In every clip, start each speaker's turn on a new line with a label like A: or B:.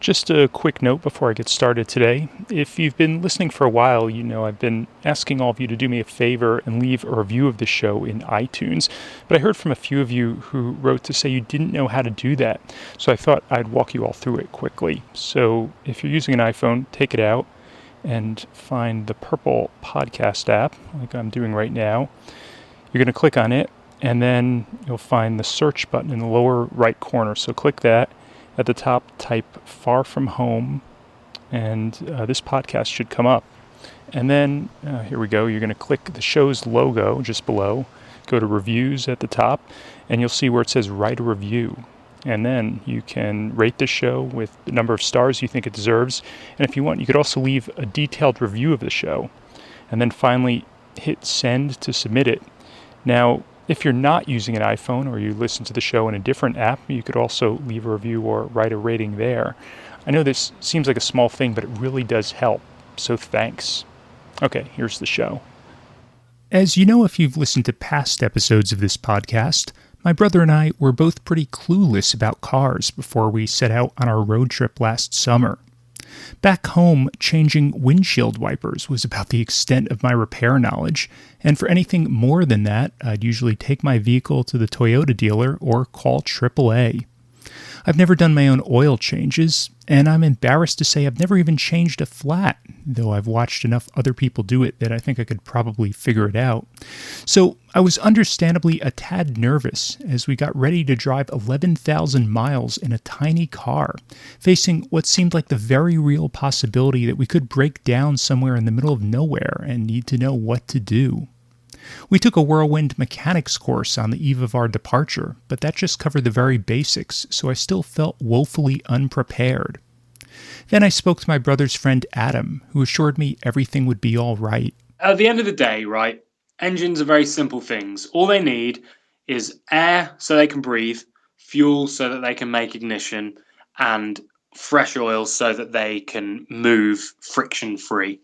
A: Just a quick note before I get started today. If you've been listening for a while, you know I've been asking all of you to do me a favor and leave a review of the show in iTunes. But I heard from a few of you who wrote to say you didn't know how to do that. So I thought I'd walk you all through it quickly. So if you're using an iPhone, take it out and find the purple podcast app, like I'm doing right now. You're going to click on it, and then you'll find the search button in the lower right corner. So click that. At the top, type Far From Home, and this podcast should come up. And then, here we go, you're going to click the show's logo just below, go to Reviews at the top, and you'll see where it says Write a Review. And then you can rate the show with the number of stars you think it deserves. And if you want, you could also leave a detailed review of the show. And then finally, hit Send to submit it. Now, if you're not using an iPhone or you listen to the show in a different app, you could also leave a review or write a rating there. I know this seems like a small thing, but it really does help, so thanks. Okay, here's the show. As you know, if you've listened to past episodes of this podcast, my brother and I were both pretty clueless about cars before we set out on our road trip last summer. Back home, changing windshield wipers was about the extent of my repair knowledge, and for anything more than that, I'd usually take my vehicle to the Toyota dealer or call AAA. I've never done my own oil changes, and I'm embarrassed to say I've never even changed a flat, though I've watched enough other people do it that I think I could probably figure it out. So I was understandably a tad nervous as we got ready to drive 11,000 miles in a tiny car, facing what seemed like the very real possibility that we could break down somewhere in the middle of nowhere and need to know what to do. We took a whirlwind mechanics course on the eve of our departure, but that just covered the very basics, so I still felt woefully unprepared. Then I spoke to my brother's friend Adam, who assured me everything would be all right.
B: At the end of the day, right, engines are very simple things. All they need is air so they can breathe, fuel so that they can make ignition, and fresh oil so that they can move friction-free.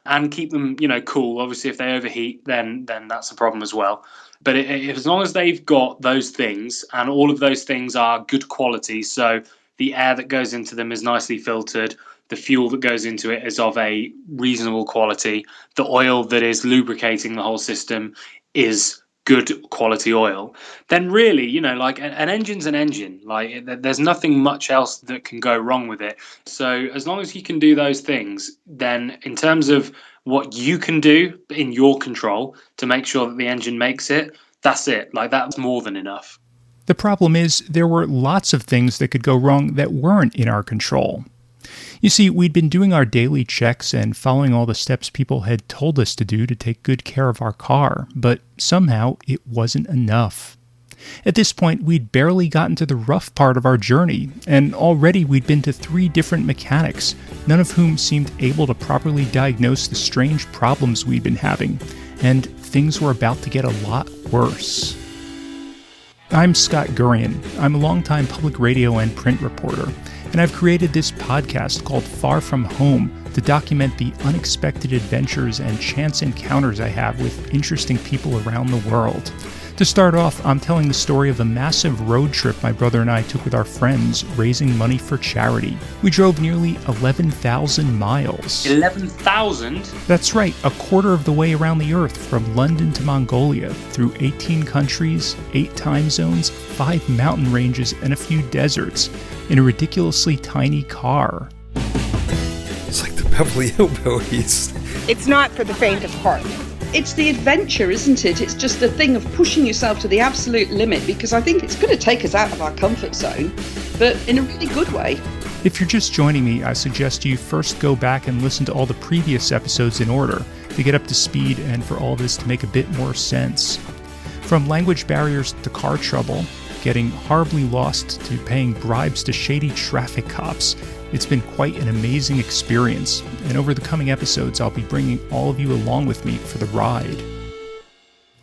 B: And keep them, cool. Obviously, if they overheat, then that's a problem as well. But as long as they've got those things, and all of those things are good quality, so the air that goes into them is nicely filtered, the fuel that goes into it is of a reasonable quality, the oil that is lubricating the whole system is good quality oil, then really, an engine's an engine. Like, there's nothing much else that can go wrong with it. So as long as you can do those things, then in terms of what you can do in your control to make sure that the engine makes it, that's it. Like, that's more than enough.
A: The problem is there were lots of things that could go wrong that weren't in our control. You see, we'd been doing our daily checks and following all the steps people had told us to do to take good care of our car, but somehow it wasn't enough. At this point, we'd barely gotten to the rough part of our journey, and already we'd been to 3 different mechanics, none of whom seemed able to properly diagnose the strange problems we'd been having, and things were about to get a lot worse. I'm Scott Gurian. I'm a longtime public radio and print reporter, and I've created this podcast called Far From Home to document the unexpected adventures and chance encounters I have with interesting people around the world. To start off, I'm telling the story of a massive road trip my brother and I took with our friends, raising money for charity. We drove nearly 11,000 miles.
B: 11,000?
A: That's right, a quarter of the way around the Earth from London to Mongolia, through 18 countries, 8 time zones, 5 mountain ranges, and a few deserts, in a ridiculously tiny car.
C: It's like the Beverly Hillbillies.
D: It's not for the faint of heart.
E: It's the adventure, isn't it? It's just a thing of pushing yourself to the absolute limit, because I think it's going to take us out of our comfort zone, but in a really good way.
A: If you're just joining me, I suggest you first go back and listen to all the previous episodes in order to get up to speed and for all this to make a bit more sense. From language barriers to car trouble, getting horribly lost to paying bribes to shady traffic cops, it's been quite an amazing experience, and over the coming episodes I'll be bringing all of you along with me for the ride.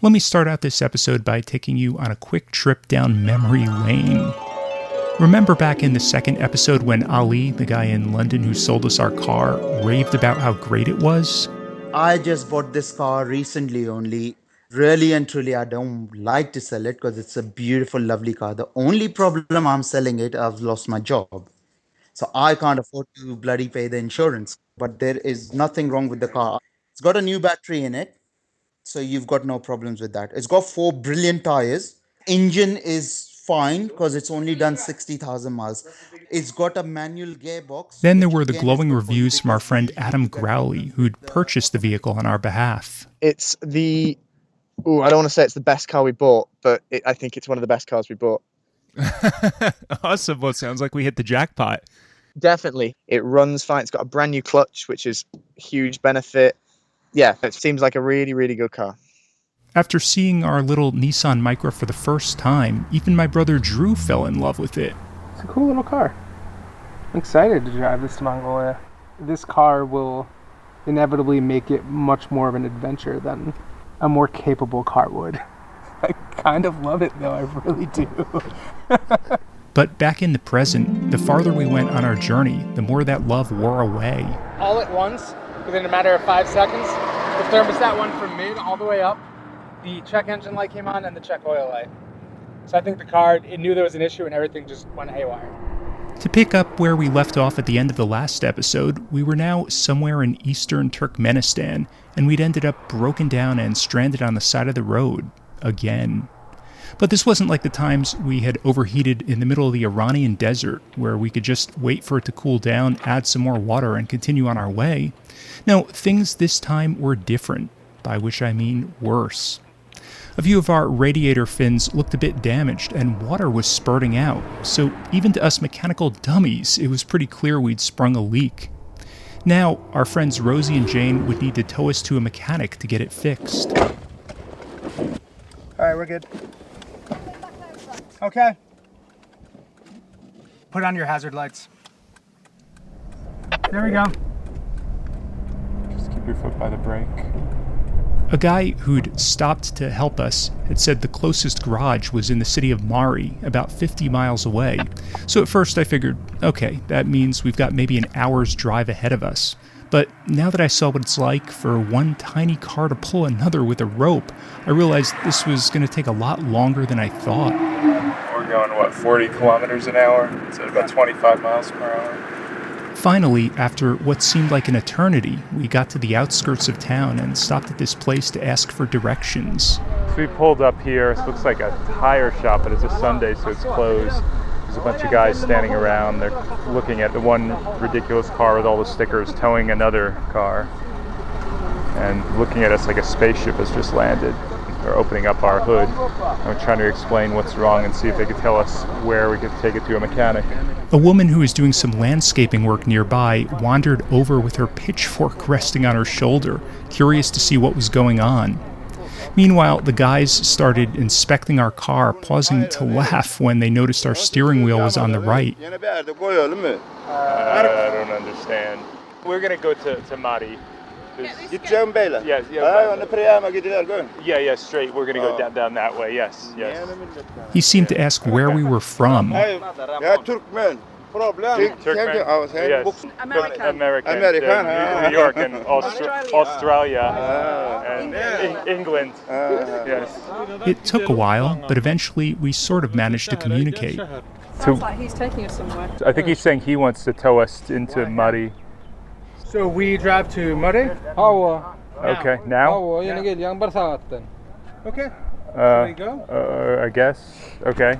A: Let me start out this episode by taking you on a quick trip down memory lane. Remember back in the second episode when Ali, the guy in London who sold us our car, raved about how great it was?
F: I just bought this car recently only. Really and truly, I don't like to sell it because it's a beautiful, lovely car. The only problem I'm selling it, I've lost my job. So I can't afford to bloody pay the insurance. But there is nothing wrong with the car. It's got a new battery in it, so you've got no problems with that. It's got 4 brilliant tires. Engine is fine because it's only done 60,000 miles. It's got a manual gearbox.
A: Then there
F: which
A: were the
F: again is
A: glowing
F: good for you
A: reviews from our
F: because
A: friend
F: the
A: Adam
F: engine gets
A: Growley, who'd purchased the vehicle on our behalf.
G: It's the... Oh, I don't want to say it's the best car we bought, but I think it's one of the best cars we bought.
A: Awesome. Well, it sounds like we hit the jackpot.
G: Definitely. It runs fine. It's got a brand new clutch, which is a huge benefit. Yeah, it seems like a really, really good car.
A: After seeing our little Nissan Micra for the first time, even my brother Drew fell in love with it.
H: It's a cool little car. I'm excited to drive this to Mongolia. This car will inevitably make it much more of an adventure than a more capable car would. I kind of love it, though. I really do.
A: But back in the present, the farther we went on our journey, the more that love wore away.
H: All at once, within a matter of 5 seconds, the thermostat went from mid all the way up, the check engine light came on, and the check oil light. So I think the car, it knew there was an issue and everything just went haywire.
A: To pick up where we left off at the end of the last episode, we were now somewhere in eastern Turkmenistan, and we'd ended up broken down and stranded on the side of the road. Again. But this wasn't like the times we had overheated in the middle of the Iranian desert, where we could just wait for it to cool down, add some more water, and continue on our way. No, things this time were different, by which I mean worse. A few of our radiator fins looked a bit damaged, and water was spurting out, so even to us mechanical dummies, it was pretty clear we'd sprung a leak. Now, our friends Rosie and Jane would need to tow us to a mechanic to get it fixed.
H: Alright, we're good. Okay. Put on your hazard lights. There we go.
A: Just keep your foot by the brake. A guy who'd stopped to help us had said the closest garage was in the city of Mari, about 50 miles away. So at first I figured, okay, that means we've got maybe an hour's drive ahead of us. But now that I saw what it's like for one tiny car to pull another with a rope, I realized this was going to take a lot longer than I thought.
I: We're going, 40 kilometers an hour? It's at about 25 miles per hour.
A: Finally, after what seemed like an eternity, we got to the outskirts of town and stopped at this place to ask for directions.
I: So we pulled up here. It looks like a tire shop, but it's a Sunday, so it's closed. There's a bunch of guys standing around. They're looking at the one ridiculous car with all the stickers, towing another car, and looking at us like a spaceship has just landed. They're opening up our hood. I'm trying to explain what's wrong and see if they could tell us where we could take it to a mechanic.
A: A woman who was doing some landscaping work nearby wandered over with her pitchfork resting on her shoulder, curious to see what was going on. Meanwhile, the guys started inspecting our car, pausing to laugh when they noticed our steering wheel was on the right.
I: I don't understand. We're going to go to Mari. Yeah, straight. We're going to go down that way. Yes.
A: He seemed to ask where we were from.
I: American. New York and Australia and England. Yes.
A: It took a while, but eventually we sort of managed to communicate.
J: Sounds like he's taking us somewhere.
I: I think he's saying he wants to tow us into Mari.
H: So we drive to Mari?
I: Okay, now?
H: Okay.
I: There you go. I guess. Okay.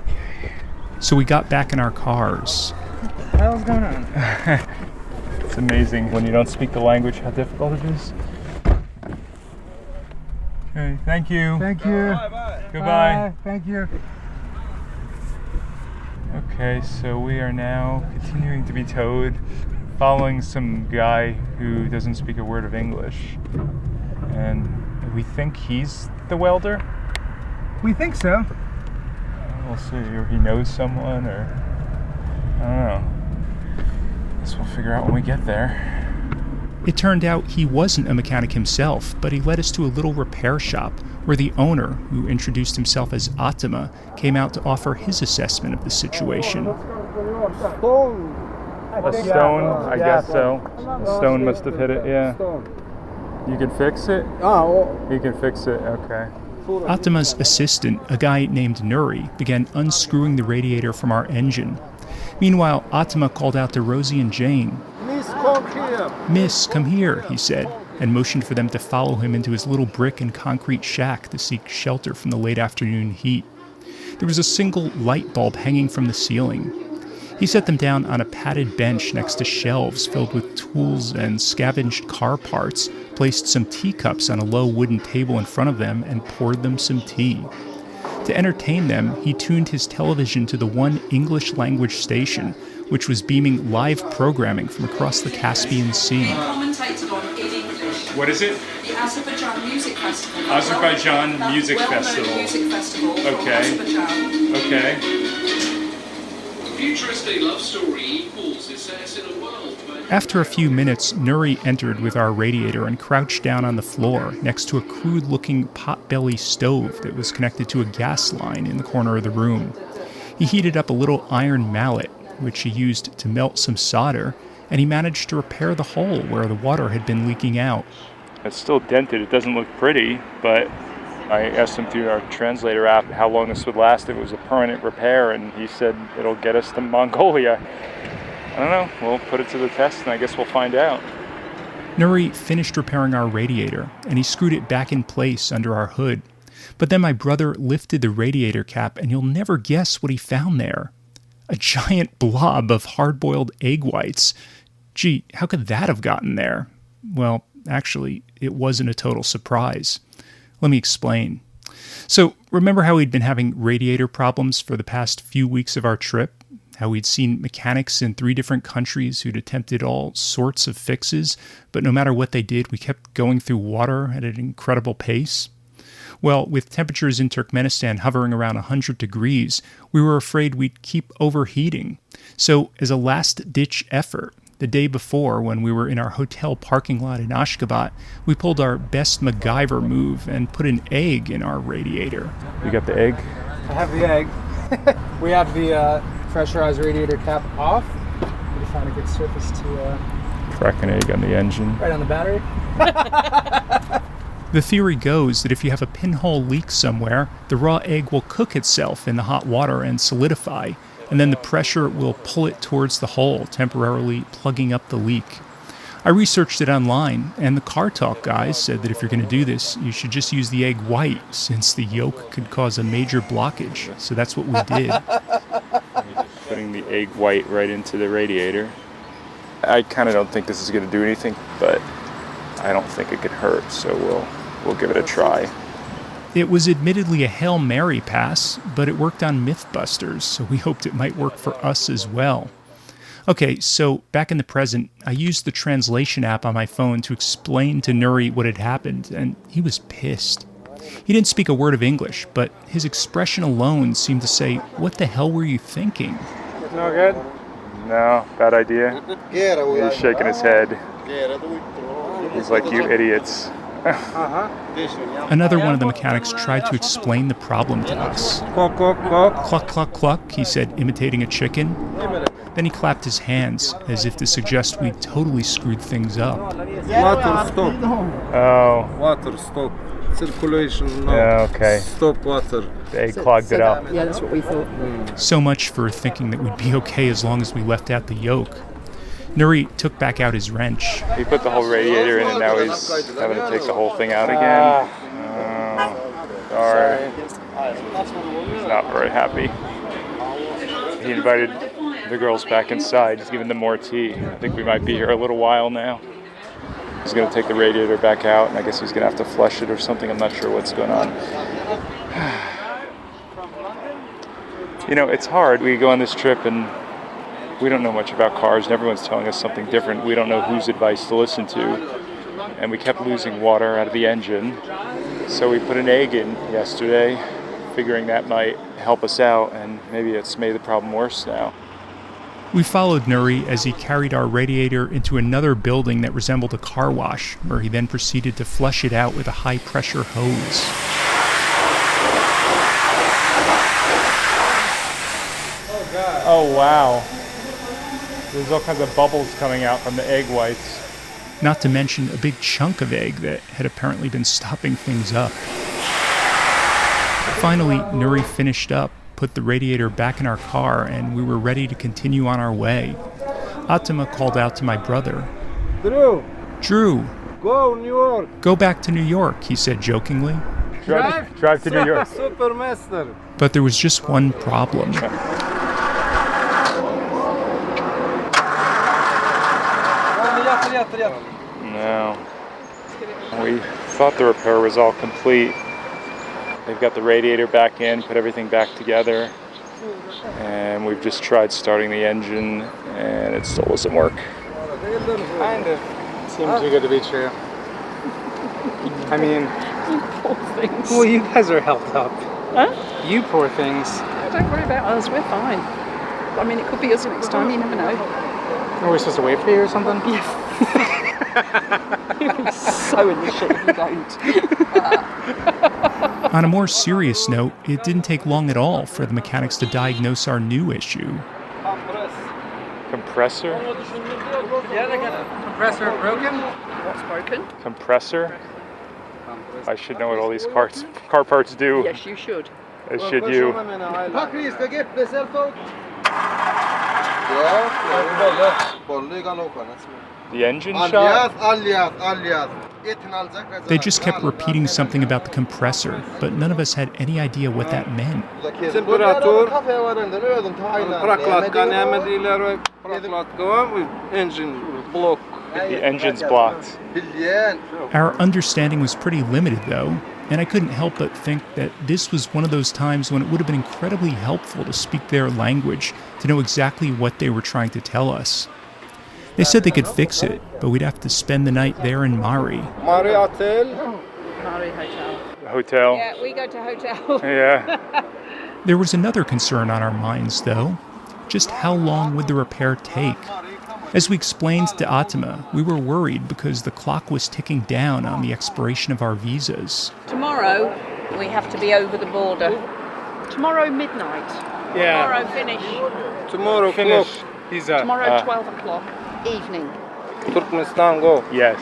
A: So we got back in our cars.
H: What the hell's going on?
I: It's amazing when you don't speak the language how difficult it is. Okay, thank you.
H: Thank you.
I: Goodbye.
H: Thank you.
I: Okay, so we are now continuing to be towed, following some guy who doesn't speak a word of English. And we think he's the welder?
H: We think so.
I: We'll see, or he knows someone, or I don't know. Guess we'll figure out when we get there.
A: It turned out he wasn't a mechanic himself, but he led us to a little repair shop where the owner, who introduced himself as Atama, came out to offer his assessment of the situation.
I: A stone? I guess so. A stone must have hit it, yeah. You can fix it? You can fix it, okay.
A: Atama's assistant, a guy named Nuri, began unscrewing the radiator from our engine. Meanwhile, Atma called out to Rosie and Jane.
H: Miss, come here.
A: "Miss, come here," he said, and motioned for them to follow him into his little brick and concrete shack to seek shelter from the late afternoon heat. There was a single light bulb hanging from the ceiling. He set them down on a padded bench next to shelves filled with tools and scavenged car parts, placed some teacups on a low wooden table in front of them, and poured them some tea. To entertain them, he tuned his television to the one English-language station, which was beaming live programming from across the Caspian Sea.
E: Commentated on in English.
A: What is it?
E: The Azerbaijan Music Festival.
A: Azerbaijan Music Festival.
E: Music festival.
A: Okay.
E: Azerbaijan.
A: Okay.
K: Futuristic love story equals success in a world.
A: After a few minutes, Nuri entered with our radiator and crouched down on the floor next to a crude-looking pot-belly stove that was connected to a gas line in the corner of the room. He heated up a little iron mallet, which he used to melt some solder, and he managed to repair the hole where the water had been leaking out.
I: It's still dented. It doesn't look pretty, but I asked him through our translator app how long this would last if it was a permanent repair, and he said it'll get us to Mongolia. I don't know. We'll put it to the test, and I guess we'll find out.
A: Nuri finished repairing our radiator, and he screwed it back in place under our hood. But then my brother lifted the radiator cap, and you'll never guess what he found there. A giant blob of hard-boiled egg whites. Gee, how could that have gotten there? Well, actually, it wasn't a total surprise. Let me explain. So, remember how we'd been having radiator problems for the past few weeks of our trip? How we'd seen mechanics in 3 different countries who'd attempted all sorts of fixes, but no matter what they did, we kept going through water at an incredible pace? Well, with temperatures in Turkmenistan hovering around 100 degrees, we were afraid we'd keep overheating. So, as a last-ditch effort, the day before, when we were in our hotel parking lot in Ashgabat, we pulled our best MacGyver move and put an egg in our radiator.
I: You got the egg?
H: I have the egg. We have the pressurized radiator cap off. We find a good surface to
I: Crack an egg on the engine.
H: right on the battery.
A: The theory goes that if you have a pinhole leak somewhere, the raw egg will cook itself in the hot water and solidify, and then the pressure will pull it towards the hole, temporarily plugging up the leak. I researched it online, and the Car Talk guys said that if you're going to do this, you should just use the egg white, since the yolk could cause a major blockage. So that's what we did.
I: Putting the egg white right into the radiator. I kind of don't think this is going to do anything, but I don't think it could hurt, so we'll give it a try.
A: It was admittedly a Hail Mary pass, but it worked on Mythbusters, so we hoped it might work for us as well. Okay, so back in the present, I used the translation app on my phone to explain to Nuri what had happened, and he was pissed. He didn't speak a word of English, but his expression alone seemed to say, "What the hell were you thinking?"
I: No good? No, bad idea. He's shaking his head. He's like, "You idiots."
A: Another one of the mechanics tried to explain the problem to us.
H: Cluck, cluck, cluck.
A: Cluck, cluck, cluck, he said, imitating a chicken. Then he clapped his hands, as if to suggest we'd totally screwed things up.
H: Water stop.
I: Oh.
H: Water stop. Circulation no.
I: Yeah, okay.
H: Stop water.
I: The egg clogged it up.
J: Yeah, that's what we thought.
A: So much for thinking that we'd be okay as long as we left out the yolk. Nuri took back out his wrench.
I: He put the whole radiator in and now he's having to take the whole thing out again. Sorry. He's not very happy. He invited the girls back inside. He's giving them more tea. I think we might be here a little while now. He's going to take the radiator back out, and I guess he's going to have to flush it or something. I'm not sure what's going on. You know, it's hard. We go on this trip and we don't know much about cars, and everyone's telling us something different. We don't know whose advice to listen to. And we kept losing water out of the engine. So we put an egg in yesterday, figuring that might help us out, and maybe it's made the problem worse now.
A: We followed Nuri as he carried our radiator into another building that resembled a car wash, where he then proceeded to flush it out with a high-pressure hose.
H: Oh, God.
I: Oh, wow. There's all kinds of bubbles coming out from the egg whites.
A: Not to mention a big chunk of egg that had apparently been stopping things up. Finally, Nuri finished up, put the radiator back in our car and we were ready to continue on our way. Atema called out to my brother. Drew!
L: Go New York!
A: Go back to New York, he said jokingly.
I: Drive to New York.
L: Supermaster!
A: But there was just one problem.
I: No. We thought the repair was all complete. They've got the radiator back in, put everything back together, and we've just tried starting the engine, and it still doesn't work.
H: Kind of. Seems too good to be true. I mean,
J: You poor things.
H: well, you guys are helped up.
J: Huh?
H: You poor things.
J: Don't worry about us, we're fine. I mean, it could be us next time, you never know.
H: Are we supposed to wait for you or something?
J: Yes. You'll be so in the shit if you don't.
A: On a more serious note, it didn't take long at all for the mechanics to diagnose our new issue.
I: Compressor?
H: Compressor broken?
J: What's broken?
I: Compressor? I should know what all these car parts do.
J: Yes, you should.
I: As should you. The engine shop?
A: They just kept repeating something about the compressor, but none of us had any idea what that meant.
L: Temperatur. Praklat kanemediler praklat go engine block.
I: The engine's blocked.
A: Our understanding was pretty limited, though, and I couldn't help but think that this was one of those times when it would have been incredibly helpful to speak their language, to know exactly what they were trying to tell us. They said they could fix it, but we'd have to spend the night there in Mari.
L: Mari Hotel.
J: Mari Hotel.
I: Hotel?
J: Yeah, we go to hotel.
I: Yeah.
A: There was another concern on our minds, though. Just how long would the repair take? As we explained to Atema, we were worried because the clock was ticking down on the expiration of our visas.
J: Tomorrow, we have to be over the border. Tomorrow midnight.
H: Yeah.
J: Tomorrow finish.
L: Tomorrow
H: Finish.
L: clock.
H: He's
J: Tomorrow 12 o'clock. Evening.
L: Turkmenistan go.
I: Yes.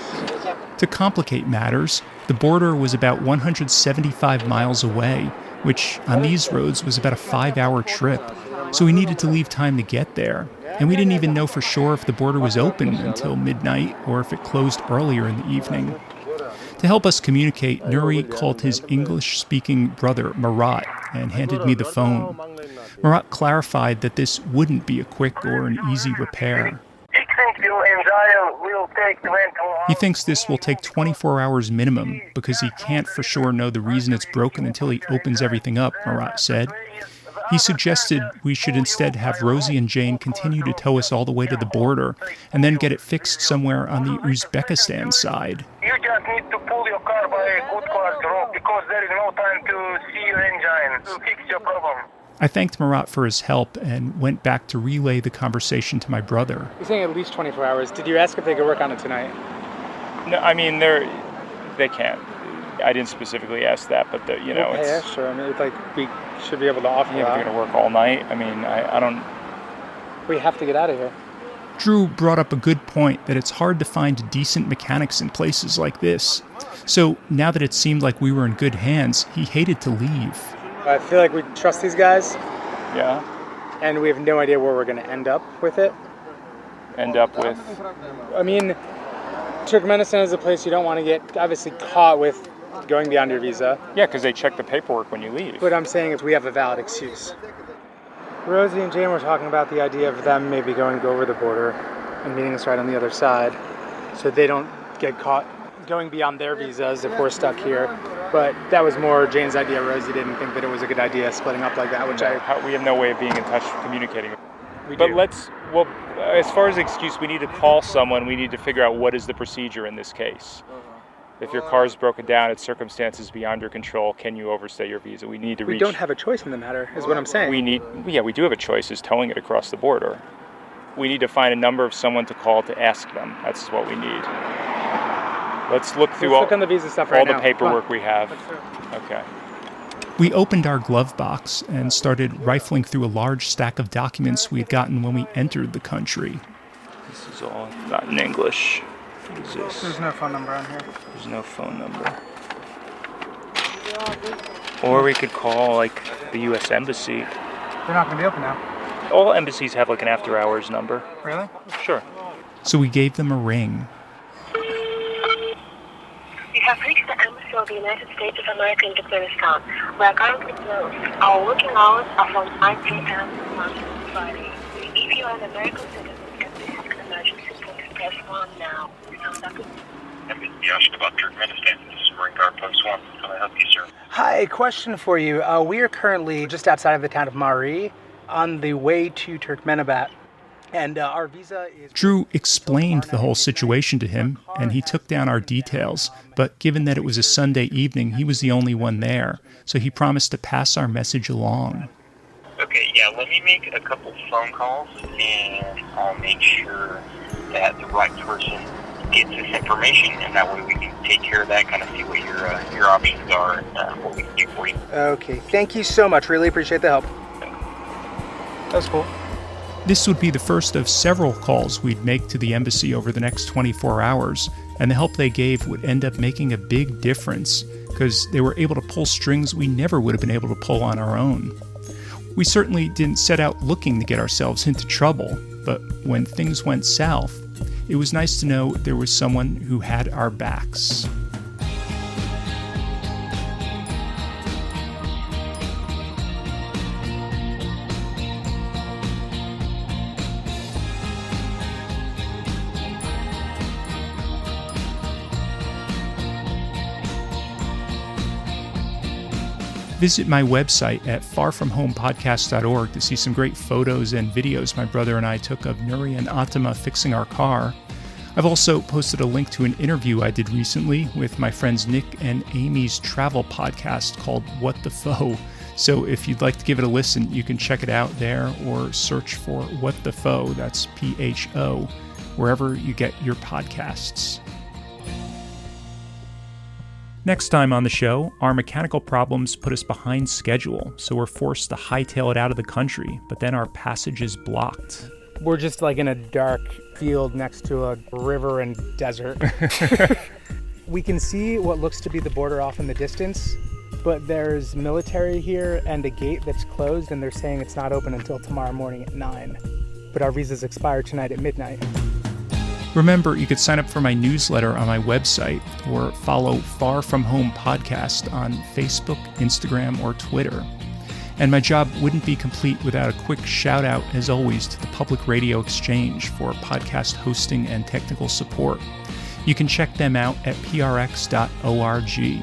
A: To complicate matters, the border was about 175 miles away, which on these roads was about a 5-hour trip. So we needed to leave time to get there. And we didn't even know for sure if the border was open until midnight or if it closed earlier in the evening. To help us communicate, Nuri called his English-speaking brother Marat and handed me the phone. Marat clarified that this wouldn't be a quick or an easy repair. He thinks this will take 24 hours minimum because he can't for sure know the reason it's broken until he opens everything up, Marat said. He suggested we should instead have Rosie and Jane continue to tow us all the way to the border and then get it fixed somewhere on the Uzbekistan side.
M: You just need to pull your car by a good quality rope because there is no time to see your engine to fix your problem.
A: I thanked Marat for his help and went back to relay the conversation to my brother.
H: You're saying at least 24 hours. Did you ask if they could work on it tonight?
I: No, I mean, they can't. I didn't specifically ask that, but it's...
H: Yeah, sure. I mean, it's like we should be able to offer
I: Yeah,
H: that.
I: they're going to work all night. I mean, I don't...
H: We have to get out of here.
A: Drew brought up a good point that it's hard to find decent mechanics in places like this. So now that it seemed like we were in good hands, he hated to leave.
H: I feel like we trust these guys.
I: Yeah.
H: And we have no idea where we're going to end up with it.
I: End up with?
H: I mean, Turkmenistan is a place you don't want to get, obviously, caught with going beyond your visa.
I: Yeah, because they check the paperwork when you leave.
H: What I'm saying is we have a valid excuse. Rosie and Jane were talking about the idea of them maybe going over the border and meeting us right on the other side so they don't get caught going beyond their visas if we're stuck here. But that was more Jane's idea. Rosie didn't think that it was a good idea splitting up like that, which
I: we have no way of being in touch, communicating.
H: But
I: as far as excuse, we need to call someone. We need to figure out what is the procedure in this case. If your car is broken down, it's circumstances beyond your control. Can you overstay your visa? We need to
H: We don't have a choice in the matter, is what I'm saying.
I: We do have a choice, is towing it across the border. We need to find a number of someone to call to ask them. That's what we need. Let's look through
H: on the visa stuff right
I: all
H: now.
I: the paperwork we have. Okay.
A: We opened our glove box and started rifling through a large stack of documents we had gotten when we entered the country.
I: This is all not in English. What is this?
H: There's no phone number on here.
I: There's no phone number. Or we could call, the U.S. Embassy.
H: They're not going to be open now.
I: All embassies have like an after hours number.
H: Really?
I: Sure.
A: So we gave them a ring.
N: You have reached the Embassy of the United States of America in Turkmenistan. We are currently closed. Our working hours are from 9 p.m. Monday to Friday. If you are an American citizen and this is an emergency, please press 1 now.
O: Embassy Ashgabat, Turkmenistan. This is Marine Guard Post 1. Can I help you, sir?
H: Hi, question for you. We are currently just outside of the town of Mari on the way to Turkmenabat. And our visa is...
A: Drew explained the whole situation to him, and he took down our details. But given that it was a Sunday evening, he was the only one there, so he promised to pass our message along.
O: Okay, yeah, let me make a couple phone calls, and I'll make sure that the right person gets this information, and that way we can take care of that, kind of see what your options are and what we can do for you.
H: Okay, thank you so much. Really appreciate the help. That was cool.
A: This would be the first of several calls we'd make to the embassy over the next 24 hours, and the help they gave would end up making a big difference, because they were able to pull strings we never would have been able to pull on our own. We certainly didn't set out looking to get ourselves into trouble, but when things went south, it was nice to know there was someone who had our backs. Visit my website at farfromhomepodcast.org to see some great photos and videos my brother and I took of Nuri and Atama fixing our car. I've also posted a link to an interview I did recently with my friends Nick and Amy's travel podcast called What the Foe. So if you'd like to give it a listen, you can check it out there or search for What the Foe, that's PHO, wherever you get your podcasts. Next time on the show, our mechanical problems put us behind schedule, so we're forced to hightail it out of the country, but then our passage is blocked.
H: We're just like in a dark field next to a river and desert. We can see what looks to be the border off in the distance, but there's military here and a gate that's closed, and they're saying it's not open until tomorrow morning at 9. But our visas expire tonight at midnight.
A: Remember, you could sign up for my newsletter on my website or follow Far From Home Podcast on Facebook, Instagram, or Twitter. And my job wouldn't be complete without a quick shout out, as always, to the Public Radio Exchange for podcast hosting and technical support. You can check them out at prx.org.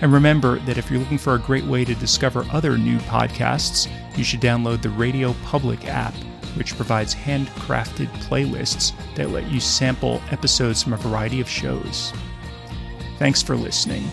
A: And remember that if you're looking for a great way to discover other new podcasts, you should download the Radio Public app, which provides handcrafted playlists that let you sample episodes from a variety of shows. Thanks for listening.